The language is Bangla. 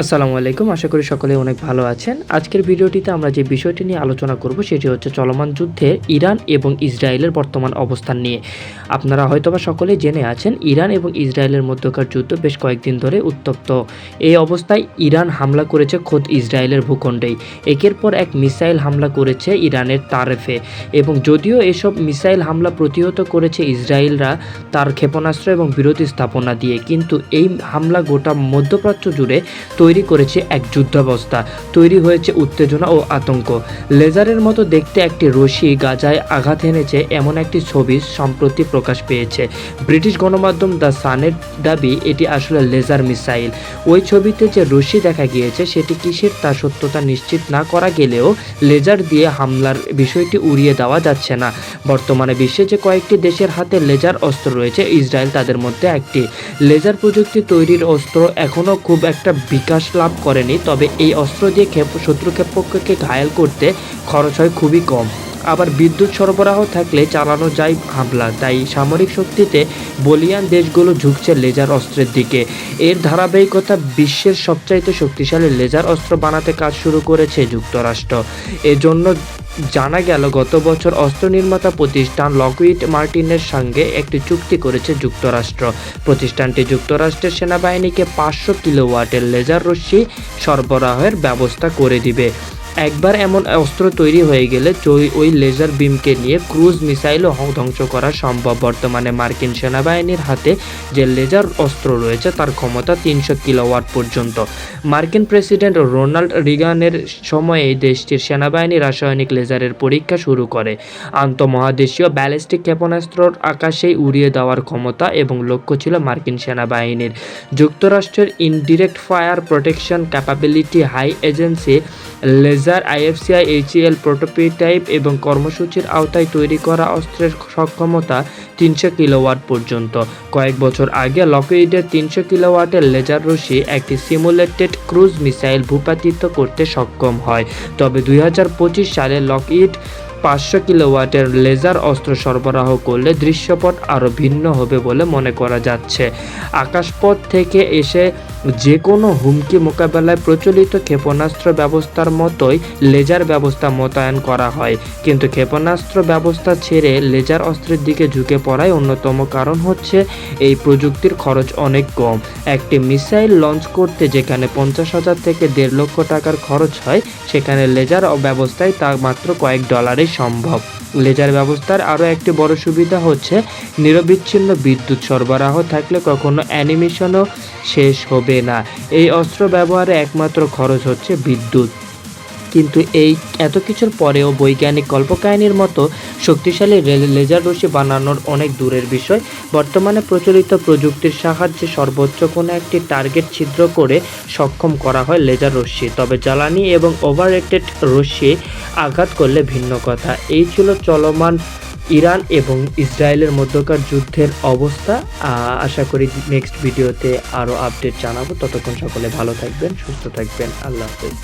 আসসালামু আলাইকুম। আশা করি সকলে অনেক ভালো আছেন। আজকের ভিডিওটিতে আমরা যে বিষয়টি নিয়ে আলোচনা করব সেটি হচ্ছে চলমান যুদ্ধে ইরান এবং ইসরায়েলের বর্তমান অবস্থান নিয়ে। আপনারা হয়তোবা সকলেই জেনে আছেন ইরান এবং ইসরায়েলের মধ্যকার যুদ্ধ বেশ কয়েকদিন ধরে উত্তপ্ত। এই অবস্থায় ইরান হামলা করেছে খোদ ইসরায়েলের ভূখণ্ডেই। একের পর এক মিসাইল হামলা করেছে ইরানের তারেফে এবং যদিও এসব মিসাইল হামলা প্রতিহত করেছে ইসরায়েলরা তার ক্ষেপণাস্ত্র এবং বিরতি স্থাপনা দিয়ে, কিন্তু এই হামলা গোটা মধ্যপ্রাচ্য জুড়ে তৈরি করেছে এক যুদ্ধাবস্থা। তৈরি হয়েছে উত্তেজনা ও আতঙ্ক। লেজারের মতো দেখতে একটি রশি গাজায় আঘাত এনেছে এমন একটি ছবি সম্প্রতি প্রকাশ পেয়েছে। ব্রিটিশ গণমাধ্যম দ্য সানের দাবি এটি আসলে লেজার মিসাইল। ওই ছবিতে যে রশি দেখা গিয়েছে সেটি কিসের তা সত্যতা নিশ্চিত না করা গেলেও লেজার দিয়ে হামলার বিষয়টি উড়িয়ে দেওয়া যাচ্ছে না। বর্তমানে বিশ্বে যে কয়েকটি দেশের হাতে লেজার অস্ত্র রয়েছে, ইসরায়েল তাদের মধ্যে একটি। লেজার প্রযুক্তি তৈরির অস্ত্র এখনও খুব একটা বিকাশ লাভ করেনি, তবে এই অস্ত্র দিয়ে শত্রু ক্ষেপণাস্ত্রকে ঘায়েল করতে খরচ হয় খুবই কম। আবার বিদ্যুৎ সরবরাহ থাকলে চালানো যায় হামলা। তাই সামরিক শক্তিতে বলিয়ান দেশগুলো ঝুঁকছে লেজার অস্ত্রের দিকে। এর ধারাবাহিকতা বিশ্বের সবচাইতে শক্তিশালী লেজার অস্ত্র বানাতে কাজ শুরু করেছে যুক্তরাষ্ট্র। এজন্য জানা গেল গত বছর অস্ত্র নির্মাতা প্রতিষ্ঠান লকহিড মার্টিনের সঙ্গে একটি চুক্তি করেছে যুক্তরাষ্ট্র। প্রতিষ্ঠানটি যুক্তরাষ্ট্রের সেনাবাহিনীকে 500 কিলোওয়াটের লেজার রশ্মি সরবরাহের ব্যবস্থা করে দিবে। একবার এমন অস্ত্র তৈরি হয়ে গেলে ওই লেজার বিমকে নিয়ে ক্রুজ মিসাইলও ধ্বংস করা সম্ভব। বর্তমানে মার্কিন সেনাবাহিনীর হাতে যে লেজার অস্ত্র রয়েছে তার ক্ষমতা 300 কিলোওয়াট পর্যন্ত। মার্কিন প্রেসিডেন্ট রোনাল্ড রিগানের সময়ে দেশটির সেনাবাহিনী রাসায়নিক লেজারের পরীক্ষা শুরু করে। আন্তঃমহাদেশীয় ব্যালিস্টিক ক্ষেপণাস্ত্র আকাশেই উড়িয়ে দেওয়ার ক্ষমতা এবং লক্ষ্য ছিল মার্কিন সেনাবাহিনীর। যুক্তরাষ্ট্রের indirect fire protection capability high agency laser IFCI-HEL prototype এবং কর্মসূচির আওতায় তৈরি করা অস্ত্রের সক্ষমতা 300 কিলোওয়াট পর্যন্ত। কয়েক বছর আগে লকহিডের 300 কিলোওয়াটের লেজার রশ্মি একটি সিমুলেটেড ক্রুজ মিসাইল ভূপাতিত করতে সক্ষম হয়। তবে 2025 সালে লকহিড 500 কিলোওয়াটের লেজার অস্ত্র সরবরাহ করলে দৃশ্যপট আরও ভিন্ন হবে বলে মনে করা যাচ্ছে। আকাশপথ থেকে এসে যে কোনো হুমকি মোকাবেলায় প্রচলিত ক্ষেপণাস্ত্র ব্যবস্থার মতোই লেজার ব্যবস্থা মোতায়েন করা হয়, কিন্তু ক্ষেপণাস্ত্র ব্যবস্থা ছেড়ে লেজার অস্ত্রের দিকে ঝুঁকে পড়ায় অন্যতম কারণ হচ্ছে এই প্রযুক্তির খরচ অনেক কম। একটি মিসাইল লঞ্চ করতে যেখানে 50,000 থেকে $1.5 লক্ষ টাকার খরচ হয়, সেখানে লেজার ব্যবস্থায় তা মাত্র কয়েক ডলারে সম্ভব। লেজার ব্যবস্থার আরও একটি বড় সুবিধা হচ্ছে নিরবিচ্ছিন্ন বিদ্যুৎ সরবরাহ থাকলে কখনো অ্যানিমেশনও শেষ হবে না। এই অস্ত্র ব্যবহারে একমাত্র খরচ হচ্ছে বিদ্যুৎ। কিন্তু এই এত কিছুর পরেও বৈজ্ঞানিক কল্পকাহিনীর মতো শক্তিশালী লেজার রশ্মি বানানোর অনেক দূরের বিষয়। বর্তমানে প্রচলিত প্রযুক্তির সাহায্যে সর্বোচ্চ কোনো একটি টার্গেট ছিদ্র করে সক্ষম করা হয় লেজার রশ্মি, তবে জ্বালানি এবং ওভাররেটেড রশ্মি আঘাত করলে ভিন্ন কথা। এই ছিল চলমান ইরান এবং ইসরায়েলের মধ্যকার যুদ্ধের অবস্থা। আশা করি নেক্সট ভিডিওতে আরও আপডেট জানাবো। ততক্ষণ সকলে ভালো থাকবেন, সুস্থ থাকবেন। আল্লাহ হাফেজ।